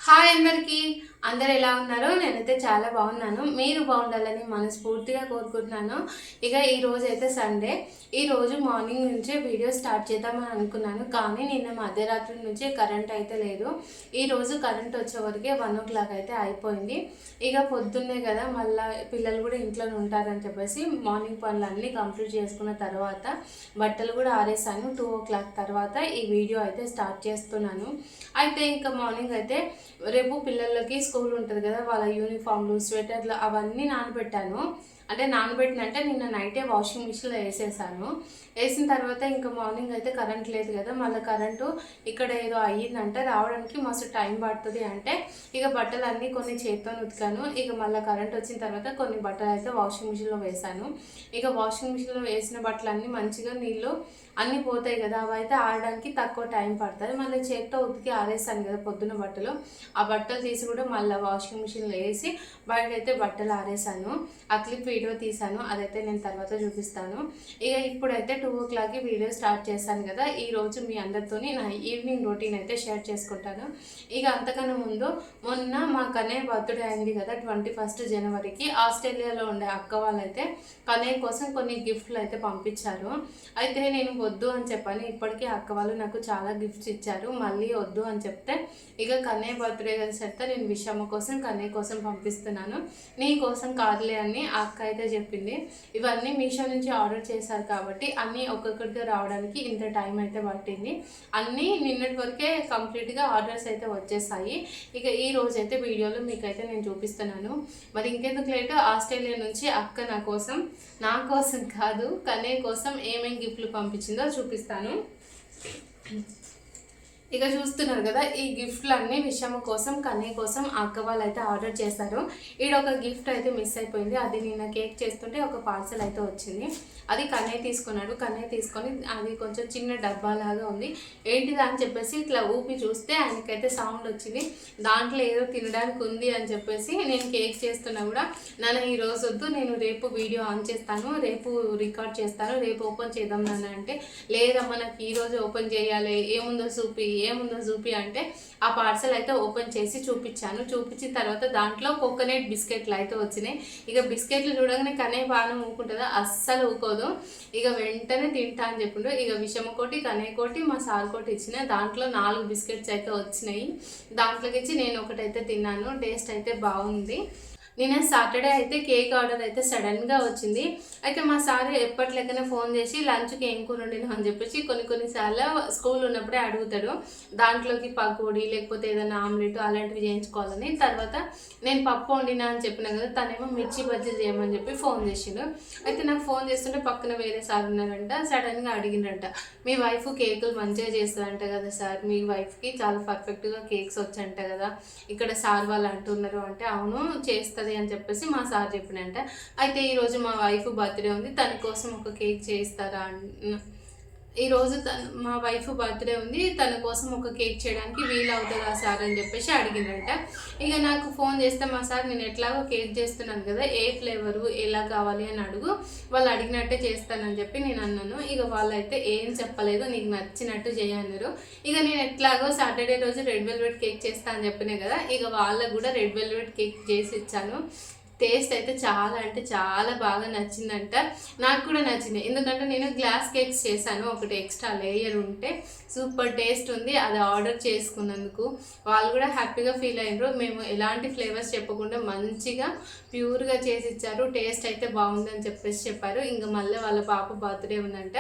Hi అందరికీ, అందరు ఎలా ఉన్నారు? నేనైతే చాలా బాగున్నాను. మీరు బాగుండాలని మనస్ఫూర్తిగా కోరుకుంటున్నాను. ఇక ఈరోజు అయితే సండే. ఈరోజు మార్నింగ్ నుంచే వీడియో స్టార్ట్ చేద్దామని అనుకున్నాను, కానీ నిన్న మధ్యరాత్రి నుంచి కరెంట్ అయితే లేదు. ఈరోజు కరెంట్ వచ్చేవరకే 1 o'clock అయితే అయిపోయింది. ఇక పొద్దున్నే కదా, మళ్ళీ పిల్లలు కూడా ఇంట్లోనే ఉంటారని చెప్పేసి మార్నింగ్ పనులన్నీ కంప్లీట్ చేసుకున్న తర్వాత బట్టలు కూడా ఆరేసాను. 2 o'clock తర్వాత ఈ వీడియో అయితే స్టార్ట్ చేస్తున్నాను. అయితే ఇంకా మార్నింగ్ అయితే రేపు పిల్లలకి స్కూల్ ఉంటుంది కదా, వాళ్ళ యూనిఫామ్లు, స్వెటర్లు అవన్నీ నానబెట్టాను. అంటే నానబెట్టినంటే నిన్న నైటే వాషింగ్ మిషన్లో వేసేసాను. వేసిన తర్వాత ఇంకా మార్నింగ్ అయితే కరెంట్ లేదు కదా, మళ్ళీ కరెంటు ఇక్కడ ఏదో అయ్యిందంటే రావడానికి మస్తు టైం పడుతుంది. అంటే ఇక బట్టలు అన్నీ కొన్ని చేతితో ఉతికాను. ఇక మళ్ళీ కరెంట్ వచ్చిన తర్వాత కొన్ని బట్టలు అయితే వాషింగ్ మిషన్లో వేసాను. ఇక వాషింగ్ మిషన్లో వేసిన బట్టలు అన్నీ మంచిగా నీళ్ళు అన్నీ పోతాయి కదా, అవి అయితే ఆడడానికి తక్కువ టైం పడుతుంది. మళ్ళీ చేతితో ఉతికి ఆరేసాను కదా పొద్దున్న బట్టలు, ఆ బట్టలు తీసి కూడా మళ్ళీ వాషింగ్ మిషన్లో వేసి బయట అయితే బట్టలు ఆరేసాను. ఆ క్లిప్ వీడియో తీసాను, అదైతే నేను తర్వాత చూపిస్తాను. ఇక ఇప్పుడైతే 2 o'clockకి వీడియో స్టార్ట్ చేశాను కదా. ఈరోజు మీ అందరితోని నా ఈవినింగ్ రొటీన్ అయితే షేర్ చేసుకుంటాను. ఇక అంతకన్నా ముందు మొన్న మా కన్నయ్య బర్త్డే అయింది కదా, 21st జనవరికి. ఆస్ట్రేలియాలో ఉండే అక్క వాళ్ళైతే కన్నయ్య కోసం కొన్ని గిఫ్ట్లు అయితే పంపించారు. అయితే నేను వద్దు అని చెప్పాను. ఇప్పటికీ అక్క వాళ్ళు నాకు చాలా గిఫ్ట్స్ ఇచ్చారు. మళ్ళీ వద్దు అని చెప్తే ఇక కన్నయ్య బర్త్డే కలిసి చెప్తే నేను విషమ్మ కోసం కన్నయ్య కోసం పంపిస్తున్నాను, నీ కోసం కాదులే అని ఆ అక్క అయితే చెప్పింది. ఇవన్నీ మీషో నుంచి ఆర్డర్ చేశారు కాబట్టి అన్నీ ఒక్కొక్కటిగా రావడానికి ఇంత టైం అయితే పట్టింది. అన్నీ నిన్నటి వరకే కంప్లీట్గా ఆర్డర్స్ అయితే వచ్చేసాయి. ఇక ఈ రోజు అయితే వీడియోలో మీకైతే నేను చూపిస్తున్నాను. మరి ఇంకెందుకు లేటు, ఆస్ట్రేలియా నుంచి అక్క నా కోసం కాదు కన్నయ్య కోసం ఏమేమి గిఫ్ట్లు పంపించిందో చూపిస్తాను. ఇక చూస్తున్నారు కదా, ఈ గిఫ్ట్లు అన్నీ విషయమ్మ కోసం కన్నయ్య కోసం అక్క వాళ్ళు అయితే ఆర్డర్ చేశారు. ఈడ ఒక గిఫ్ట్ అయితే మిస్ అయిపోయింది. అది నిన్న కేక్ చేస్తుంటే ఒక పార్సల్ అయితే వచ్చింది. అది కన్నయ్య తీసుకున్నాడు. కన్నయ్య తీసుకొని అది కొంచెం చిన్న డబ్బా లాగా ఉంది. ఏంటిది అని చెప్పేసి ఇట్లా ఊపి చూస్తే ఆయనకైతే సౌండ్ వచ్చింది. దాంట్లో ఏదో తినడానికి ఉంది అని చెప్పేసి నేను కేక్ చేస్తున్నా కూడా, నాన్న ఈరోజు వద్దు, నేను రేపు వీడియో ఆన్ చేస్తాను, రేపు రికార్డ్ చేస్తాను, రేపు ఓపెన్ చేద్దాం నాన్న అంటే, లేదమ్మా నాకు ఈరోజు ఓపెన్ చేయాలి, ఏముందో చూపి అంటే ఆ పార్సల్ అయితే ఓపెన్ చేసి చూపించాను. చూపించిన తర్వాత దాంట్లో కోకోనట్ బిస్కెట్లు అయితే వచ్చినాయి. ఇక బిస్కెట్లు చూడగానే కన్నయ్య బాగా ఊకుంటుందా, అస్సలు ఊకోదు. ఇక వెంటనే తింటా అని చెప్పిండు. ఇక విషమ కోటి, కన్నయ్య కోటి, మా సార్ కోటి ఇచ్చిన. దాంట్లో 4 బిస్కెట్స్ అయితే వచ్చినాయి. దాంట్లోకి ఇచ్చి నేను ఒకటైతే తిన్నాను. టేస్ట్ అయితే బాగుంది. నిన్న సాటర్డే అయితే కేక్ ఆర్డర్ అయితే సడన్గా వచ్చింది. అయితే మా సార్ ఎప్పటిలెక్కనే ఫోన్ చేసి లంచ్కి ఏం కూర వండినా అని చెప్పేసి కొన్నిసార్లు స్కూల్ ఉన్నప్పుడే అడుగుతాడు. దాంట్లోకి పకోడీ లేకపోతే ఏదైనా ఆమ్లెట్ అలాంటివి చేయించుకోవాలని. తర్వాత నేను పప్పు వండినా అని చెప్పినా కదా, తనేమో మిర్చి బజ్జీలు చేయమని చెప్పి ఫోన్ చేసిండు. అయితే నాకు ఫోన్ చేస్తుంటే పక్కన వేరే సార్ ఉన్నారంట. సడన్గా అడిగిండ్రంట, మీ వైఫ్ కేకులు మంచిగా చేస్తుందంట కదా సార్, మీ వైఫ్కి చాలా పర్ఫెక్ట్గా కేక్స్ వచ్చంట కదా, ఇక్కడ సార్ వాళ్ళు అంటున్నారు అంటే, అవును చేస్తారు అని చెప్పేసి మా సార్ చెప్పినంట. అయితే ఈరోజు మా వైఫ్ బర్త్డే ఉంది, తన కోసం ఒక కేక్ చేయిస్తారా, ఈరోజు మా వైఫ్ బర్త్డే ఉంది, తన కోసం ఒక కేక్ చేయడానికి వీలు అవుతుందా సార్ అని చెప్పేసి అడిగిందంట. ఇక నాకు ఫోన్ చేస్తే మా సార్, నేను ఎట్లాగో కేక్ చేస్తున్నాను కదా, ఏ ఫ్లేవరు ఎలా కావాలి అని అడుగు, వాళ్ళు అడిగినట్టే చేస్తానని చెప్పి నేను అన్నాను. ఇక వాళ్ళైతే ఏం చెప్పలేదు, నీకు నచ్చినట్టు చేయన్నారు. ఇక నేను ఎట్లాగో సాటర్డే రోజు రెడ్ వెల్వెట్ కేక్ చేస్తా అని చెప్పినా కదా, ఇక వాళ్ళకు కూడా రెడ్ వెల్వెట్ కేక్ చేసి ఇచ్చాను. టేస్ట్ అయితే చాలా అంటే చాలా బాగా నచ్చిందంట. నాకు కూడా నచ్చింది, ఎందుకంటే నేను గ్లాస్ కేక్స్ చేశాను, ఒకటి ఎక్స్ట్రా లేయర్ ఉంటే సూపర్ టేస్ట్ ఉంది. అది ఆర్డర్ చేసుకున్నందుకు వాళ్ళు కూడా హ్యాపీగా ఫీల్ అయ్యారు. మేము ఎలాంటి ఫ్లేవర్స్ చెప్పకుండా మంచిగా ప్యూర్గా చేసి ఇచ్చారు. టేస్ట్ అయితే బాగుందని చెప్పేసి చెప్పారు. ఇంకా మళ్ళీ వాళ్ళ పాప బర్త్డే ఉందంట,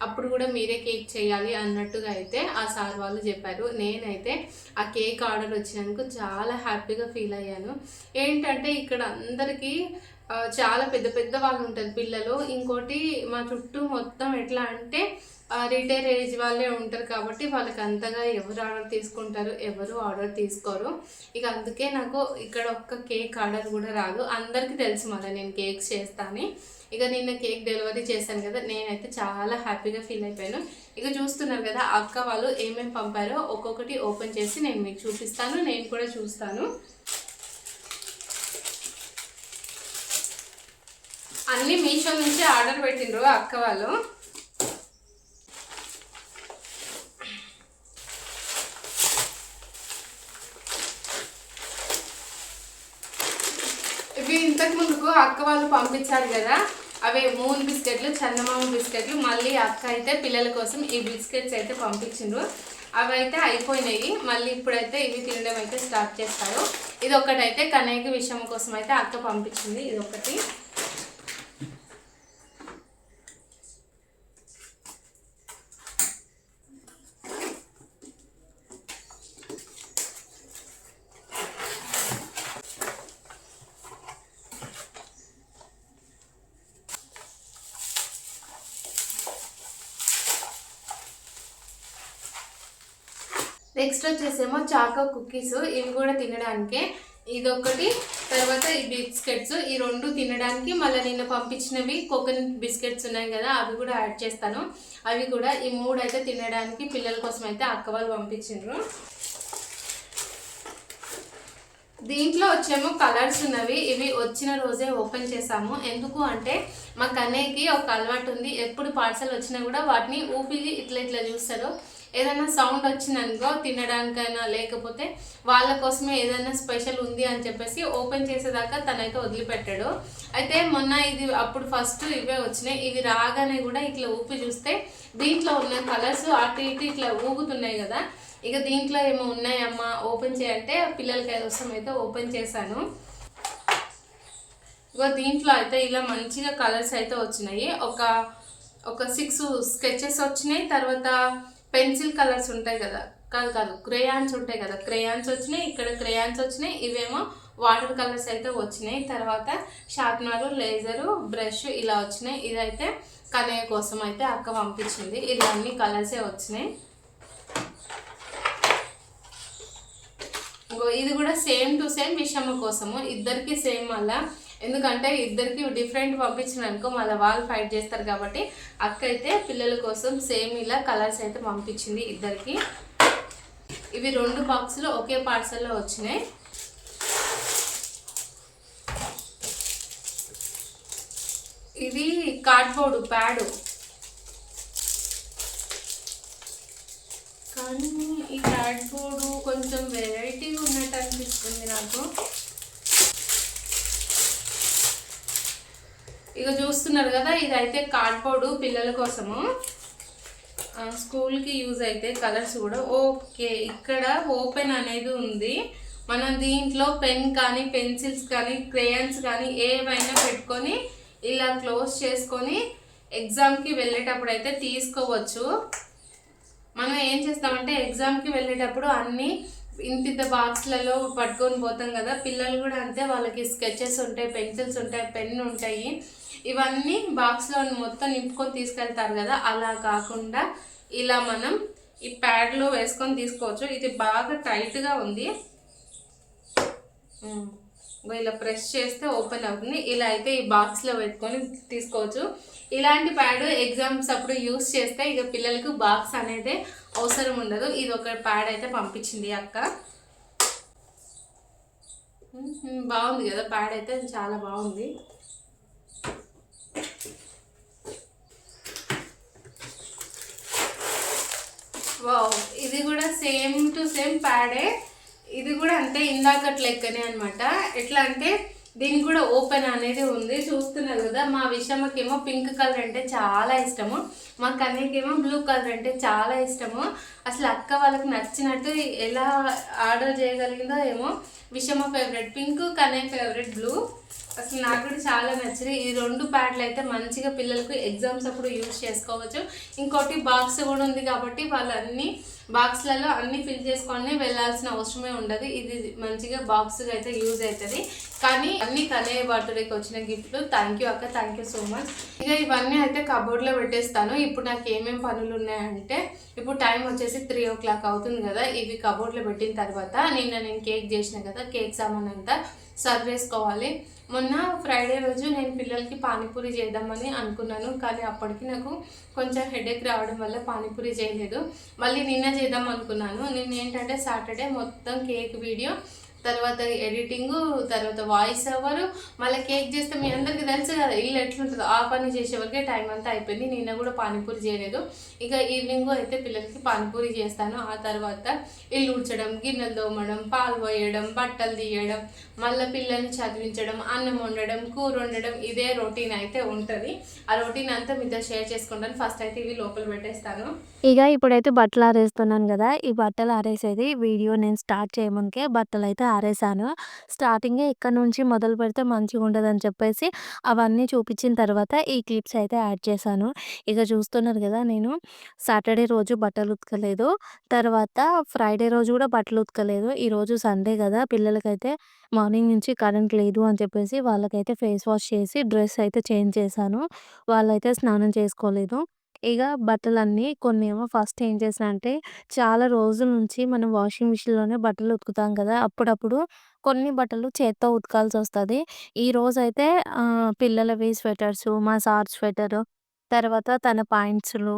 అప్పుడు కూడా మీరే కేక్ చేయాలి అన్నట్టుగా అయితే ఆ సార్ వాళ్ళు చెప్పారు. నేనైతే ఆ కేక్ ఆర్డర్ వచ్చినందుకు చాలా హ్యాపీగా ఫీల్ అయ్యాను. ఏంటంటే ఇక్కడ అందరికీ చాలా పెద్ద పెద్ద వాళ్ళు ఉంటారు పిల్లలు. ఇంకోటి మా చుట్టూ మొత్తం ఎట్లా అంటే రిటైర్ ఏజ్ వాళ్ళే ఉంటారు కాబట్టి వాళ్ళకి అంతగా ఎవరు ఆర్డర్ తీసుకుంటారు, ఎవరు ఆర్డర్ తీసుకోరు. ఇక అందుకే నాకు ఇక్కడ ఒక్క కేక్ ఆర్డర్ కూడా రాదు. అందరికీ తెలుసు మళ్ళీ నేను కేక్స్ చేస్తాను. ఇక నిన్న కేక్ డెలివరీ చేశాను కదా, నేనైతే చాలా హ్యాపీగా ఫీల్ అయిపోయాను. ఇక చూస్తున్నారు కదా అక్క వాళ్ళు ఏమేమి పంపారో ఒక్కొక్కటి ఓపెన్ చేసి నేను మీకు చూపిస్తాను, నేను కూడా చూస్తాను. అన్నీ మీషో నుంచి ఆర్డర్ పెట్టిండ్రు అక్క వాళ్ళు. ఇవి ఇంతకు ముందుకు అక్క వాళ్ళు పంపించారు కదా, అవే మూన్ బిస్కెట్లు, చందమామ బిస్కెట్లు. మళ్ళీ అక్క అయితే పిల్లల కోసం ఈ బిస్కెట్స్ అయితే పంపించిండ్రు. అవి అయితే అయిపోయినాయి. మళ్ళీ ఇప్పుడైతే ఇవి తినడం అయితే స్టార్ట్ చేస్తారు. ఇది ఒకటైతే కన్నయ్యకి విషయం కోసం అయితే అక్క పంపించింది. ఇది ఒకటి. నెక్స్ట్ వచ్చేసేమో చాకో కుక్కీస్. ఇవి కూడా తినడానికే. ఇదొకటి, తర్వాత ఈ బిస్కెట్స్. ఈ రెండు తినడానికి. మళ్ళీ నిన్న పంపించినవి కోకోనట్ బిస్కెట్స్ ఉన్నాయి కదా, అవి కూడా యాడ్ చేస్తాను. అవి కూడా ఈ మూడు అయితే తినడానికి పిల్లల కోసం అయితే అక్క వాళ్ళు పంపించిండ్రు. దీంట్లో వచ్చేమో కలర్స్ ఉన్నవి. ఇవి వచ్చిన రోజే ఓపెన్ చేసాము. ఎందుకు అంటే మా కన్నయ్యకి ఒక అలవాటు ఉంది. ఎప్పుడు పార్సల్ వచ్చినా కూడా వాటిని ఊపి ఇట్లా ఇట్లా చూస్తాడు. ఏదైనా సౌండ్ వచ్చిందనుకో తినడానికైనా, లేకపోతే వాళ్ళ కోసమే ఏదైనా స్పెషల్ ఉంది అని చెప్పేసి ఓపెన్ చేసేదాకా తనైతే వదిలిపెట్టాడు. అయితే మొన్న ఇది అప్పుడు ఫస్ట్ ఇవే వచ్చినాయి. ఇవి రాగానే కూడా ఇట్లా ఊపి చూస్తే దీంట్లో ఉన్న కలర్స్ అటు ఇటు ఇట్లా ఊగుతున్నాయి కదా. ఇక దీంట్లో ఏమో ఉన్నాయమ్మా ఓపెన్ చేయంటే పిల్లలకి కోసం అయితే ఓపెన్ చేశాను. ఇక దీంట్లో అయితే ఇలా మంచిగా కలర్స్ అయితే వచ్చినాయి. ఒక 6 స్కెచెస్ వచ్చినాయి. తర్వాత పెన్సిల్ కలర్స్ ఉంటాయి కదా, కాదు క్రేయాన్స్ ఉంటాయి కదా, క్రేయాన్స్ వచ్చినాయి. ఇక్కడ క్రేయాన్స్ వచ్చినాయి. ఇవేమో వాటర్ కలర్స్ అయితే వచ్చినాయి. తర్వాత షార్ప్నరు, లేజరు, బ్రష్ ఇలా వచ్చినాయి. ఇదైతే కన్నయ్య కోసం అయితే అక్క పంపించింది. ఇలా అన్ని కలర్సే వచ్చినాయి. ఇది కూడా సేమ్ టు సేమ్ విషమ్మ కోసము. ఇద్దరికి సేమ్. మళ్ళా ఎందుకంటే ఇద్దరికి డిఫరెంట్ పంపించిన అనుకో మళ్ళీ వాళ్ళు ఫైట్ చేస్తారు కాబట్టి అక్క అయితే పిల్లల కోసం సేమ్ ఇలా కలర్స్ అయితే పంపించింది ఇద్దరికి. ఇవి 2 బాక్సులు ఒకే పార్సల్లో వచ్చినాయి. ఇది కార్డ్బోర్డు ప్యాడు. కానీ ఈ కార్డ్బోర్డు కొంచెం వెరైటీగా ఉన్నట్టు అనిపిస్తుంది నాకు. ఇక చూస్తున్నారు కదా, ఇదైతే కార్డ్బోర్డు పిల్లల కోసము, స్కూల్కి యూజ్ అయితే కలర్స్ కూడా. ఓకే, ఇక్కడ ఓపెన్ అనేది ఉంది. మనం దీంట్లో పెన్ కానీ, పెన్సిల్స్ కానీ, క్రేయాన్స్ కానీ ఏవైనా పెట్టుకొని ఇలా క్లోజ్ చేసుకొని ఎగ్జామ్కి వెళ్ళేటప్పుడు అయితే తీసుకోవచ్చు. మనం ఏం చేస్తామంటే ఎగ్జామ్కి వెళ్ళేటప్పుడు అన్నీ ఇంత బాక్స్లలో పట్టుకొని పోతాం కదా. పిల్లలు కూడా అంతే, వాళ్ళకి స్కెచెస్ ఉంటాయి, పెన్సిల్స్ ఉంటాయి, పెన్ ఉంటాయి. ఇవన్నీ బాక్స్లో మొత్తం నింపుకొని తీసుకెళ్తారు కదా. అలా కాకుండా ఇలా మనం ఈ ప్యాడ్లో వేసుకొని తీసుకోవచ్చు. ఇది బాగా టైట్గా ఉంది. ఇలా ప్రెస్ చేస్తే ఓపెన్ అవుతుంది. ఇలా అయితే ఈ బాక్స్లో పెట్టుకొని తీసుకోవచ్చు. ఇలాంటి ప్యాడ్ ఎగ్జామ్స్ అప్పుడు యూస్ చేస్తే ఇక పిల్లలకు బాక్స్ అనేది అవసరం ఉండదు. ఇది ఒక ప్యాడ్ అయితే పంపించింది అక్క. బాగుంది కదా ప్యాడ్ అయితే, చాలా బాగుంది. వావ్, ఇది కూడా సేమ్ టు సేమ్ ప్యాడే. ఇది కూడా అంతే, ఇందాకట్ లెక్కనే అనమాట. ఎట్లా అంటే దీనికి కూడా ఓపెన్ అనేది ఉంది. చూస్తున్నారు కదా, మా విషమ్మకేమో పింక్ కలర్ అంటే చాలా ఇష్టము, మా కన్నయ్యకేమో బ్లూ కలర్ అంటే చాలా ఇష్టము. అసలు అక్క వాళ్ళకి నచ్చినట్టు ఎలా ఆర్డర్ చేయగలిగిందో ఏమో. Vishamma favourite pink, Kannayya favourite blue. అసలు నాకు కూడా చాలా నచ్చింది. ఈ 2 ప్యాడ్లు అయితే మంచిగా పిల్లలకు ఎగ్జామ్స్ అప్పుడు యూజ్ చేసుకోవచ్చు. ఇంకోటి బాక్స్ కూడా ఉంది కాబట్టి వాళ్ళు అన్ని బాక్స్లలో అన్నీ ఫిల్ చేసుకొని వెళ్ళాల్సిన అవసరమే ఉండదు. ఇది మంచిగా బాక్స్గా అయితే యూజ్ అవుతుంది. కానీ అన్ని కన్నయ్య బర్త్డేకి వచ్చిన గిఫ్ట్లు. థ్యాంక్ యూ అక్క, థ్యాంక్ యూ సో మచ్. ఇక ఇవన్నీ అయితే కబోర్డ్లో పెట్టేస్తాను. ఇప్పుడు నాకు ఏమేమి పనులు ఉన్నాయంటే, ఇప్పుడు టైం వచ్చేసి 3 o'clock అవుతుంది కదా. ఇవి కబోర్డ్లో పెట్టిన తర్వాత నిన్న నేను కేక్ చేసిన కదా, కేక్ సామాన్ అంతా సర్వ్ చేసుకోవాలి. మొన్న ఫ్రైడే రోజు నేను పిల్లలకి పానీపూరి చేద్దామని అనుకున్నాను, కానీ అప్పటికి నాకు కొంచెం హెడేక్ రావడం వల్ల పానీపూరి చేయలేదు. మళ్ళీ నిన్న చేద్దాం అనుకున్నాను. నిన్న ఏంటంటే సాటర్డే మొత్తం కేక్ వీడియో, తర్వాత ఎడిటింగు, తర్వాత వాయిస్ ఓవరు, మళ్ళీ కేక్ చేస్తే మీ అందరికీ తెలుసు కదా ఇల్లు ఎట్లుంటుందో. ఆ పని చేసే వరకే టైం అంతా అయిపోయింది. నిన్న కూడా పానీపూరి చేయలేదు. ఇక ఈవినింగ్ అయితే పిల్లలకి పానీపూరి చేస్తాను. ఆ తర్వాత ఇల్లు ఊడ్చడం, గిన్నెలు తోమడం, పాలు పోయడం, బట్టలు తీయడం, మళ్ళీ పిల్లల్ని చదివించడం, అన్నం వండడం, కూర వండడం, ఇదే రొటీన్ అయితే ఉంటుంది. ఆ రొటీన్ అంతా మీతో షేర్ చేసుకుంటాను. ఫస్ట్ అయితే ఇవి లోపల పెట్టేస్తాను. ఇక ఇప్పుడైతే బట్టలు ఆరేస్తున్నాను కదా! ఈ బట్టలు ఆరేసేది వీడియో నేను స్టార్ట్ చేయముందుకే బట్టలైతే ఆరేసాను. స్టార్టింగే ఇక్కడి నుంచి మొదలు పెడితే మంచిగుండదని చెప్పేసి అవన్నీ చూపించిన తర్వాత ఈ క్లిప్స్ అయితే యాడ్ చేశాను. ఇక చూస్తున్నారు కదా! నేను సాటర్డే రోజు బట్టలు ఉతకలేదు. తర్వాత ఫ్రైడే రోజు కూడా బట్టలు ఉతకలేదు. ఈరోజు సండే కదా! పిల్లలకైతే మార్నింగ్ నుంచి కరెంట్ లేదు అని చెప్పేసి వాళ్ళకైతే ఫేస్ వాష్ చేసి డ్రెస్ అయితే చేంజ్ చేశాను. వాళ్ళైతే స్నానం చేసుకోలేదు. ఇగ బట్టలన్నీ కొన్నేమో ఫస్ట్ ఏం చేశా అంటే, చాలా రోజుల నుంచి మనం వాషింగ్ మిషన్‌లోనే బట్టలు ఉతుకుతాం కదా! అప్పుడప్పుడు కొన్ని బట్టలు చేత్తో ఉతకాల్సొస్తది. ఈరోజైతే పిల్లలవి స్వెటర్సు, మా సార్ స్వెటరు, తర్వాత తన పాయింట్స్‌లు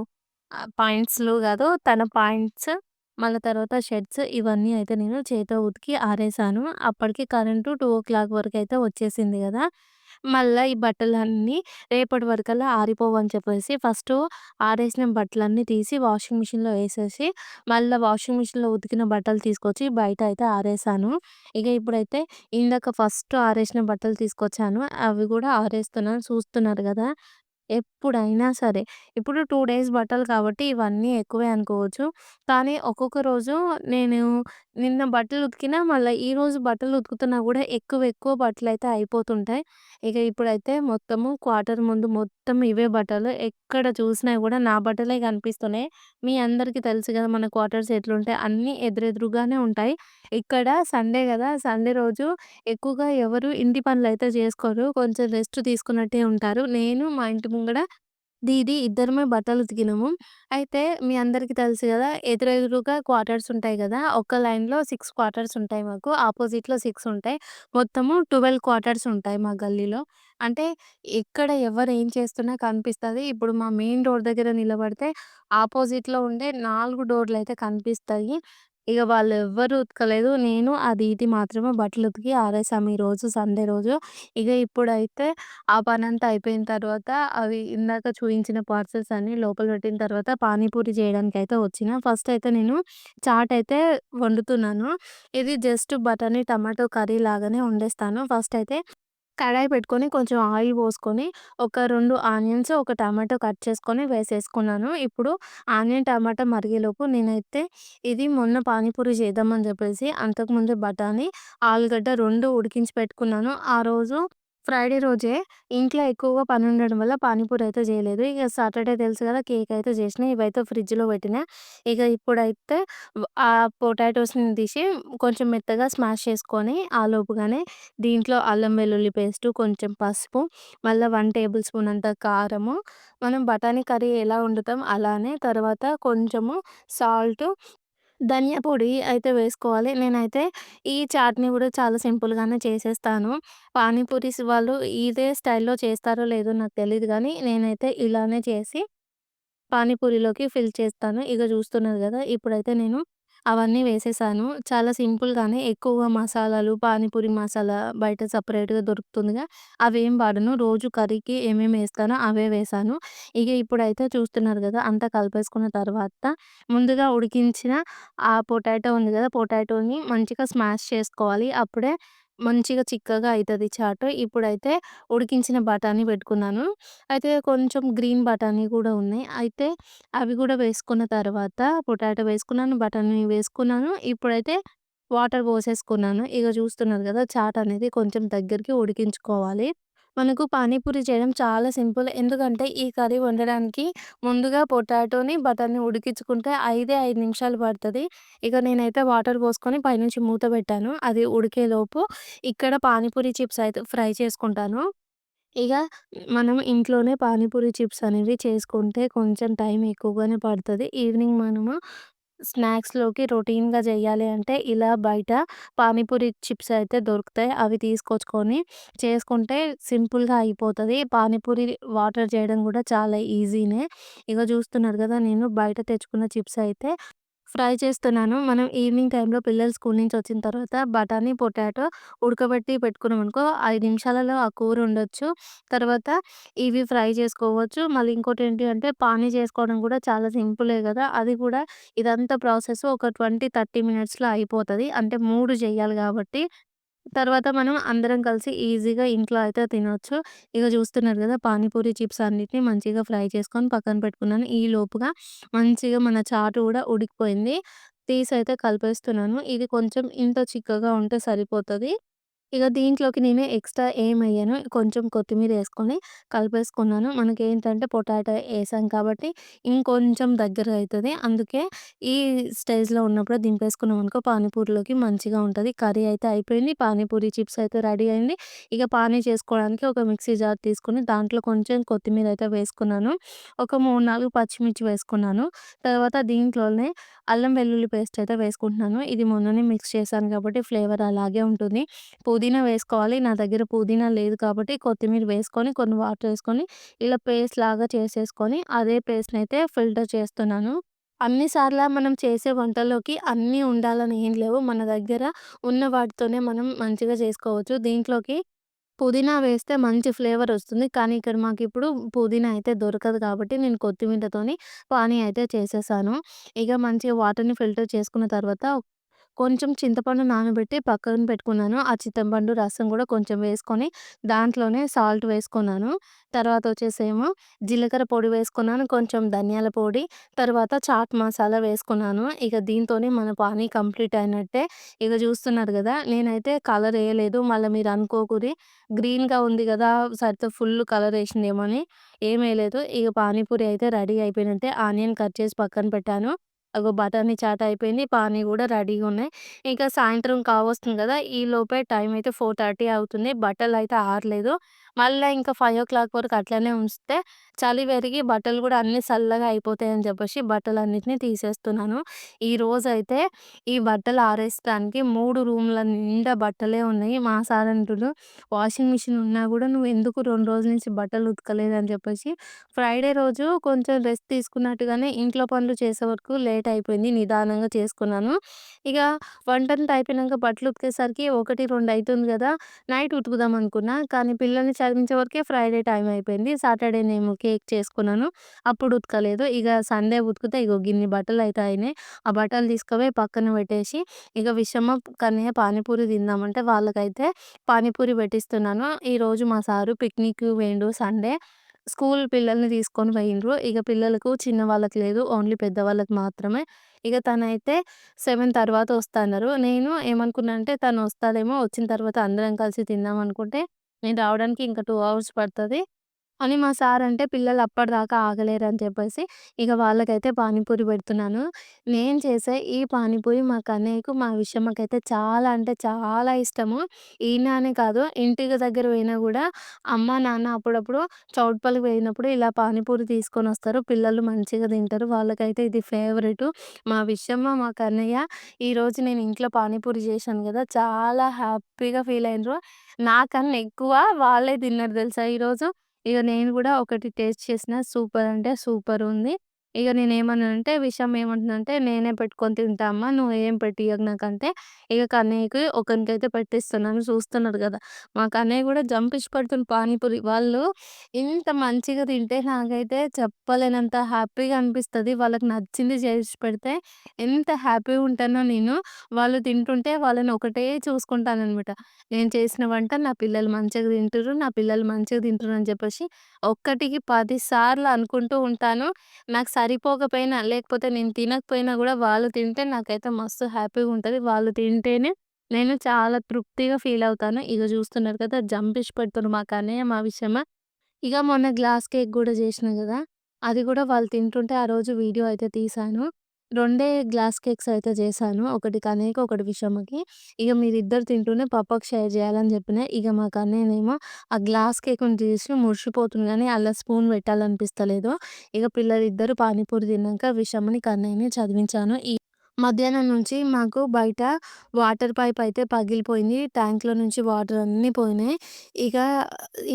గాదు, తన పాయింట్స్, మళ్ళా తర్వాత షర్ట్స్ ఇవన్నీ అయితే నేను చేత్తో ఉతికి ఆరేసాను. అప్పటికి కరెంటు 2:00 వరకైతే వచ్చేసింది గదా! మళ్ళా ఈ బట్టలన్నీ రేపటి వరకల్లా ఆరిపోవని చెప్పేసి ఫస్టు ఆరేసిన బట్టలన్నీ తీసి వాషింగ్ మిషన్‌లో ఏసేసి, మళ్ళా వాషింగ్ మిషన్‌లో ఉతికిన బట్టలు తీసుకొచ్చి బయట అయితే ఆరేసాను. ఇక ఇప్పుడైతే ఇందాక ఫస్ట్ ఆరేసిన బట్టలు తీసుకొచ్చాను. అవి గూడా ఆరేస్తున్నాను. చూస్తున్నారు గదా! ఎప్పుడైనా సరే. ఇప్పుడు 2 డేస్ బట్టలు కాబట్టి ఇవన్నీ ఎక్కువే అనుకోవచ్చు. కానీ ఒక్కొక్క రోజు నేను నిన్న బట్టలు ఉతికినా, మళ్ళా ఈరోజు బట్టలు ఉతుకుతున్నా గూడా ఎక్కువ ఎక్కువ బట్టలైతే అయిపోతుంటాయి. ఇక ఇప్పుడైతే మొత్తము క్వార్టర్ ముందు మొత్తం ఇవే బట్టలు. ఎక్కడ చూసినా గూడా నా బట్టలే కనిపిస్తున్నాయి. మీ అందరికీ తెలుసు గదా! మన క్వార్టర్స్ ఎట్లుంటాయి, అన్నీ ఎదురెదురుగానే ఉంటాయి. ఇక్కడ సండే గదా! సండే రోజు ఎక్కువగా ఎవరు ఇంటి పనులైతే జేసుకోరు. కొంచెం రెస్ట్ తీసుకున్నట్టే ఉంటారు. నేను మా ఇంటి ముంగడ దీది ఇద్దరమే బట్టలు ఉతికినాము. అయితే మీ అందరికీ తెలుసు గదా! ఎదురెదురుగా క్వార్టర్స్ ఉంటాయి గదా! ఒక లైన్‌లో 6 క్వార్టర్స్ ఉంటాయి మాకు. అపోజిట్‌లో 6 ఉంటాయి. మొత్తము 12 క్వార్టర్స్ ఉంటాయి మా గల్లీలో. అంటే ఎక్కడ ఎవరు ఏం చేస్తున్నా కనిపిస్తది. ఇప్పుడు మా మెయిన్ డోర్ దగ్గర నిలబడితే ఆపోజిట్‌లో ఉండే 4 డోర్‌లయితే కనిపిస్తాయి. ఇగ వాళ్ళెవ్వరు ఉతకలేదు. నేను, ఆ దీది మాత్రమే బట్టలు ఉతికి ఆరేసాం ఈరోజు సండే రోజు. ఇగ ఇప్పుడైతే ఆ పనంతా అయిపోయిన తర్వాత అవి ఇందాక చూయించిన పార్సెల్స్ అన్నీ లోపల పెట్టిన తర్వాత పానీపూరి చేయడానికైతే వచ్చిన. ఫస్ట్ అయితే నేను చాట్ అయితే వండుతున్నాను. ఇది జస్ట్ బఠానీ టమాటో కర్రీ లాగానే వండేస్తాను. ఫస్ట్ అయితే కడాయి పెట్టుకొని కొంచెం ఆయిల్ పోసుకొని ఒక 2 ఆనియన్స్, ఒక టమాటో కట్ చేసుకొని వేసేసుకున్నాను. ఇప్పుడు ఆనియన్, టమాటా మరిగేలోపు నేనైతే ఇది మొన్న పానీపూరి చేద్దామని చెప్పేసి అంతకుముందే బఠానీ, ఆలుగడ్డ 2 ఉడికించి పెట్టుకున్నాను. ఆ రోజు ఫ్రైడే రోజే ఇంట్లో ఎక్కువగా పనుండడం వల్ల పానీపూరి అయితే చేయలేదు. ఇక సాటర్డే తెలుసు కదా! కేక్ అయితే చేసినా. ఇవైతే ఫ్రిడ్జ్‌లో పెట్టినా. ఇక ఇప్పుడైతే ఆ పొటాటోస్‌ని తీసి కొంచెం మెత్తగా స్మాష్ చేసుకొని ఆలోపుగానే దీంట్లో అల్లం వెల్లుల్లి పేస్టు, కొంచెం పసుపు, మళ్ళా 1 టేబుల్ స్పూన్ అంత కారము, మనం బఠానీ కర్రీ ఎలా వండుతాం అలానే, తర్వాత కొంచెము సాల్టు, ధనియా పొడి అయితే వేసుకోవాలి. నేనైతే ఈ చాట్‌ని గూడా చాలా సింపుల్‌గానే చేసేస్తాను. పానీపూరీస్ వాళ్ళు ఇదే స్టైల్‌లో చేస్తారో లేదో నాకు తెలీదు గానీ, నేనైతే ఇలానే చేసి పానీపూరిలోకి ఫిల్ చేస్తాను. ఇగ చూస్తున్నారు గదా! ఇప్పుడైతే నేను అవన్నీ వేసేసాను. చాలా సింపుల్‌గానే ఎక్కువగా మసాలాలు, పానీపూరి మసాలా బయట సెపరేట్‌గా దొరుకుతుందిగా, అవేం వాడను. రోజు కర్రీకి ఏమేమి ఏస్తానో అవే వేశాను. ఇగ ఇప్పుడైతే చూస్తున్నారు గదా! అంతా కలిపేసుకున్న తర్వాత ముందుగా ఉడికించిన ఆ పొటాటో ఉంది గదా! పొటాటోని మంచిగా స్మాష్ చేసుకోవాలి. అప్పుడే మంచిగా చిక్కగా అయితది చాటు. ఇప్పుడైతే ఉడికించిన బఠానీ పెట్టుకున్నాను. అయితే కొంచెం గ్రీన్ బఠానీ కూడా ఉన్నాయి. అయితే అవి గూడా వేసుకున్న తర్వాత పొటాటో వేసుకున్నాను, బఠానీ వేసుకున్నాను. ఇప్పుడైతే వాటర్ పోసేసుకున్నాను. ఇగ చూస్తున్నారు గదా! చాట్ అనేది కొంచెం దగ్గరికి ఉడికించుకోవాలి. మనకు పానీపూరి చేయడం చాలా సింపుల్. ఎందుకంటే ఈ కర్రీ వండడానికి ముందుగా పొటాటోని, బఠానీ ఉడికించుకుంటే 5 నిమిషాలు పడతది. ఇక నేనైతే వాటర్ పోసుకొని పైనుంచి మూత పెట్టాను. అది ఉడికేలోపు ఇక్కడ పానీపూరి చిప్స్ అయితే ఫ్రై చేసుకుంటాను. ఇగ మనం ఇంట్లోనే పానీపూరి చిప్స్ అనేవి చేసుకుంటే కొంచెం టైం ఎక్కువగానే పడతది. ఈవినింగ్ మనము స్నాక్స్‌లోకి రొటీన్‌గా చేయాలి అంటే ఇలా బయట పానీపూరి చిప్స్ అయితే దొరుకుతాయి. అవి తీసుకొచ్చుకొని చేసుకుంటే సింపుల్‌గా అయిపోతది. పానీపూరి వాటర్ చేయడం కూడా చాలా ఈజీనే. ఇగ చూస్తున్నారు కదా! నేను బయట తెచ్చుకున్న చిప్స్ అయితే ఫ్రై చేస్తున్నాను. మనం ఈవినింగ్ టైంలో పిల్లలు స్కూల్ నుంచి వచ్చిన తర్వాత బఠానీ, పొటాటో ఉడకబెట్టి పెట్టుకున్నామనుకో 5 నిమిషాలలో ఆ కూర ఉండొచ్చు. తర్వాత ఇవి ఫ్రై చేసుకోవచ్చు. మళ్ళీ ఇంకోటేంటి అంటే పానీ చేసుకోవడం కూడా చాలా సింపులే గదా! అది కూడా ఇదంతా ప్రాసెస్ ఒక 20, 30 మినిట్స్‌లో అయిపోతది. అంటే 3 జేయాలి గాబట్టి. తర్వాత మనం అందరం కలిసి ఈజీగా ఇంట్లో అయితే తినొచ్చు. ఇగ చూస్తున్నారు గదా! పానీపూరి చిప్స్ అన్నిటిని మంచిగా ఫ్రై చేసుకొని పక్కన పెట్టుకున్నాను. ఈ లోపుగా మంచిగా మన చాటు గూడా ఉడికిపోయింది. తీసైతే కలిపేస్తున్నాను. ఇది కొంచెం ఇంత చిక్కగా ఉంటే సరిపోతది. ఇగ దీంట్లోకి నేను ఎక్స్‌ట్రా ఏమెయ్యను. కొంచెం కొత్తిమీరేసుకొని కలిపేసుకున్నాను. మనకేంటంటే పొటాటో ఏసాం కాబట్టి ఇంకొంచెం దగ్గరగయితది. అందుకే ఈ స్టేజ్‌లో ఉన్నప్పుడే దింపేసుకున్నామనుకో పానీపూరిలోకి మంచిగా ఉంటది. కర్రీ అయితే అయిపోయింది. పానీపూరి చిప్స్ అయితే రెడీ అయింది. ఇక పానీ చేసుకోవడానికి ఒక మిక్సీ జార్ తీసుకొని దాంట్లో కొంచెం కొత్తిమీరైతే వేసుకున్నాను. ఒక 3, 4 పచ్చిమిర్చి వేసుకున్నాను. తర్వాత దీంట్లోనే అల్లం వెల్లుల్లి పేస్ట్ అయితే వేసుకుంటున్నాను. ఇది మొన్ననే మిక్స్ చేశాను కాబట్టి ఫ్లేవర్ అలాగే ఉంటుంది. పుదీనా వేసుకోవాలి. నా దగ్గర పుదీనా లేదు కాబట్టి కొత్తిమీర వేసుకొని, కొన్ని వాటర్ ఏసుకొని ఇలా పేస్ట్ లాగా చేసేసుకొని, అదే పేస్ట్‌నయితే ఫిల్టర్ చేస్తున్నాను. అన్ని సార్ల మనం చేసే వంటల్లోకి అన్నీ ఉండాలని ఏం లేవు. మన దగ్గర ఉన్న వాటితోనే మనం మంచిగా చేసుకోవచ్చు. దీంట్లోకి పుదీనా వేస్తే మంచి ఫ్లేవరొస్తుంది. కానీ ఇక్కడ మాకిప్పుడు పుదీనా అయితే దొరకదు కాబట్టి నేను కొత్తిమీరతోని పానీ అయితే చేసేసాను. ఇగ మంచిగా వాటర్‌ని ఫిల్టర్ చేసుకున్న తర్వాత కొంచెం చింతపండు నానబెట్టి పక్కన పెట్టుకున్నాను. ఆ చింతపండు రసం గూడా కొంచెం వేసుకొని దాంట్లోనే సాల్ట్ వేసుకున్నాను. తర్వాతొచ్చేసేమో జీలకర్ర పొడి వేసుకున్నాను. కొంచెం ధనియాల పొడి, తర్వాత చాట్ మసాలా వేసుకున్నాను. ఇక దీంతోనే మన పానీ కంప్లీట్ అయినట్టే. ఇగ జూస్తున్నారు గదా! నేనైతే కలరేయలేదు. మళ్ళా మీరనుకోకురి గ్రీన్‌గా ఉంది గదా! సరిత ఫుల్ కలరేసిందేమో అని. ఏమేయలేదు. ఇగ పానీపూరి అయితే రెడీ అయిపోయినట్టే. ఆనియన్ కట్ చేసి పక్కన పెట్టాను. అగో బఠానీ చాట్ అయిపోయింది. పానీ గూడా రెడీగున్నాయి. ఇంకా సాయంత్రం కావొస్తుంది గదా! ఈ లోపే టైం అయితే 4:30 అవుతుంది. బట్టలయితే ఆరలేదు. మళ్ళా ఇంకా 5:00 వరకు అట్లనే ఉంచితే చలి పెరిగి బట్టలు గూడా అన్నీ సల్లగా అయిపోతాయని చెప్పేసి బట్టలన్నిటిని తీసేస్తున్నాను. ఈరోజైతే ఈ బట్టలు ఆరేసడానికి 3 రూమ్‌ల నిండా బట్టలే ఉన్నాయి. మా సార్ అంటుండు, "వాషింగ్ మిషన్ ఉన్నా గూడా నువ్వెందుకు 2 రోజుల నుంచి బట్టలు ఉతకలేదని" చెప్పేసి. ఫ్రైడే రోజు కొంచెం రెస్ట్ తీసుకున్నట్టుగానే ఇంట్లో పనులు చేసే వరకు లేట్ అయిపోయింది. నిదానంగా చేసుకున్నాను. ఇగ వంటంతా అయిపోయినంక బట్టలు ఉతికేసరికి 1, 2 అయితుంది గదా! నైట్ ఉతుకుదాం అనుకున్నా. కానీ పిల్లల్ని చదివించే వరకే ఫ్రైడే టైం అయిపోయింది. సాటర్డేనేమో కేక్ చేసుకున్నాను. అప్పుడు ఉతకలేదు. ఇగ సండే ఉతికితే ఇగో గిన్ని బట్టలయితే అయినాయి. ఆ బట్టలు తీసుకపోయి పక్కన పెట్టేసి ఇగ విషమ్మ, కన్నయ్య పానీపూరి తిందామంటే వాళ్ళకైతే పానీపూరి పెట్టిస్తున్నాను. ఈరోజు మా సారు పిక్నిక్‌కి పోయిండు సండే. స్కూల్ పిల్లల్ని తీసుకొని పోయిండ్రు. ఇగ పిల్లలకు చిన్న వాళ్ళకి లేదు. ఓన్లీ పెద్దవాళ్ళకి మాత్రమే. ఇగ తనైతే 7 తర్వాత వస్తా అన్నారు. నేను ఏమనుకున్నా అంటే తనొస్తాడేమో, వచ్చిన తర్వాత అందరం కలిసి తిందాం అనుకుంటే, నేను రావడానికి ఇంకా 2 అవర్స్ పడతది. అని మా సారంటే పిల్లలు అప్పటిదాకా ఆగలేరని చెప్పేసి, ఇగ వాళ్ళకైతే పానీపూరి పెడుతున్నాను. నేను చేసే ఈ పానీపూరి మా కన్నయ్యకు, మా విషమ్మకైతే చాలా అంటే చాలా ఇష్టము. ఈయన అనే కాదు, ఇంటికి దగ్గర పోయినా గూడా అమ్మ, నాన్న అప్పుడప్పుడు చౌటుప్పల్‌కి పోయినప్పుడు ఇలా పానీపూరి తీసుకొనొస్తారు. పిల్లలు మంచిగా తింటారు. వాళ్ళకైతే ఇది ఫేవరెటు. మా విషమ్మ, మా కన్నయ్య ఈరోజు నేను ఇంట్లో పానీపూరి చేశాను గదా! చాలా హ్యాపీగా ఫీల్ అయిన్రు. నాకన్నా ఎక్కువ వాళ్ళే తిన్నారు తెలుసా ఈరోజు. ఇగ నేను గూడా ఒకటి టేస్ట్ చేసిన సూపర్ అంటే సూపరుంది. ఇగ నేనేమన్నానంటే విషయం ఏమంటుందంటే, "నేనే పెట్టుకొని తింటా అమ్మ. నువ్వేం పెట్టియ్యకు నాకంటే." ఇగ కన్నయ్యకి ఒకనికైతే పెట్టిస్తున్నాను. చూస్తున్నారు గదా! మా కన్నయ్య గూడా జంప్ పడుతుండు పానీపూరి. వాళ్ళు ఇంత మంచిగా తింటే నాకైతే చెప్పలేనంత హ్యాపీగా అనిపిస్తది. వాళ్ళకి నచ్చింది చేసి పెడితే ఎంత హ్యాపీగా ఉంటానో నేను. వాళ్ళు తింటుంటే వాళ్ళని ఒకటే చూసుకుంటాననమాట. నేను చేసిన వంట నా పిల్లలు మంచిగా తింటుర్రు, నా పిల్లలు మంచిగా తింటుర్రు అని చెప్పేసి ఒక్కటికి 10 సార్లు అనుకుంటూ ఉంటాను. నాకు సరిపోకపోయినా, లేకపోతే నేను తినకపోయినా గూడా వాళ్ళు తింటే నాకైతే మస్తు హ్యాపీగా ఉంటది. వాళ్ళు తింటేనే నేను చాలా తృప్తిగా ఫీల్ అవుతాను. ఇగ చూస్తున్నారు కదా! జంపిష్ పెడుతుండ్రు మా కన్నయ్య, మా విషయమ. ఇగ మొన్న గ్లాస్ కేక్ గూడా జేషినా గదా! అది గూడా వాళ్ళు తింటుంటే ఆ రోజు వీడియో అయితే తీశాను. రొండే గ్లాస్ కేక్స్ అయితే జేశాను. ఒకటి కన్నయ్యకి, ఒకటి విషమ్మకి. ఇగ మీరిద్దరు తింటూనే పప్పకి షేర్ జేయాలని జెప్పినా. ఇగ మా కన్నయ్యనేమో ఆ గ్లాస్ కేకుని జూసి మురిసిపోతుండు గానీ అల్ల స్పూన్ పెట్టాలనిపిస్తలేదు. ఇగ పిల్లలిద్దరూ పానీపూరి తిన్నాంక విషమ్మని, కన్నయ్యని చదివించాను. మధ్యాహ్నం నుంచి మాకు బయట వాటర్ పైప్ అయితే పగిలిపోయింది. ట్యాంక్‌లో నుంచి వాటర్ అన్నీ పోయినాయి. ఇక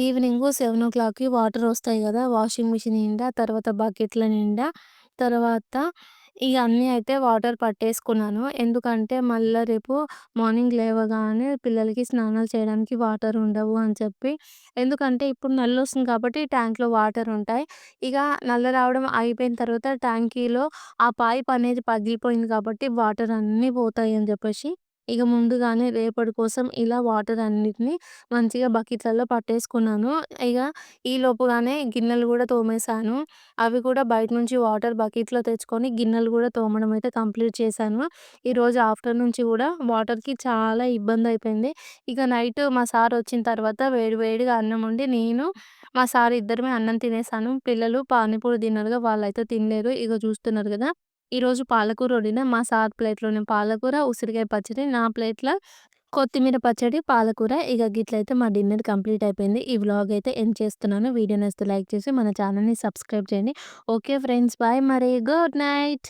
ఈవినింగు 7:00కి వాటర్ వస్తాయి గదా! వాషింగ్ మిషన్ నిండా, తర్వాత బకెట్ల నిండా, తర్వాత ఇగ అన్నీ అయితే వాటర్ పట్టేసుకున్నాను. ఎందుకంటే మళ్ళా రేపు మార్నింగ్ లేవగానే పిల్లలకి స్నానాలు చేయడానికి వాటర్ ఉండవు అని చెప్పి. ఎందుకంటే ఇప్పుడు నల్లొస్తుంది కాబట్టి ట్యాంక్‌లో వాటర్ ఉంటాయి. ఇగ నల్ల రావడం అయిపోయిన తర్వాత ట్యాంకీలో ఆ పైప్ అనేది పగిలిపోయింది కాబట్టి వాటర్ అన్నీ పోతాయి అని చెప్పేసి ఇగ ముందుగానే రేపటి కోసం ఇలా వాటర్ అన్నిటిని మంచిగా బకెట్లలో పట్టేసుకున్నాను. ఇగ ఈలోపుగానే గిన్నెలు గూడా తోమేశాను. అవి కూడా బయట నుంచి వాటర్ బకెట్‌లో తెచ్చుకొని గిన్నెలు గూడా తోమడం అయితే కంప్లీట్ చేశాను. ఈరోజు ఆఫ్టర్‌నూన్ నుంచి గూడా వాటర్‌కి చాలా ఇబ్బందయిపోయింది. ఇక నైట్ మా సార్ వచ్చిన తర్వాత వేడి వేడిగా అన్నం వండి నేను, మా సార్ ఇద్దరమే అన్నం తినేసాను. పిల్లలు పానీపూరి తిన్నారుగా వాళ్ళైతే తినలేరు. ఇగో చూస్తున్నారు గదా! ఈరోజు పాలకూర వండినా. మా సార్ ప్లేట్‌లోనే పాలకూర, ఉసిరికాయ పచ్చడి, నా ప్లేట్‌లో కొత్తిమీర పచ్చడి, పాలకూర. ఇగ గిట్లయితే మా డిన్నర్ కంప్లీట్ అయిపోయింది. ఈ వ్లాగ్ అయితే ఎండ్ చేస్తున్నాను. వీడియో నచ్చితే లైక్ చేసి మన ఛానెల్‌ని సబ్స్క్రైబ్ చేయండి. Okay friends. బాయ్ మరి. Good night.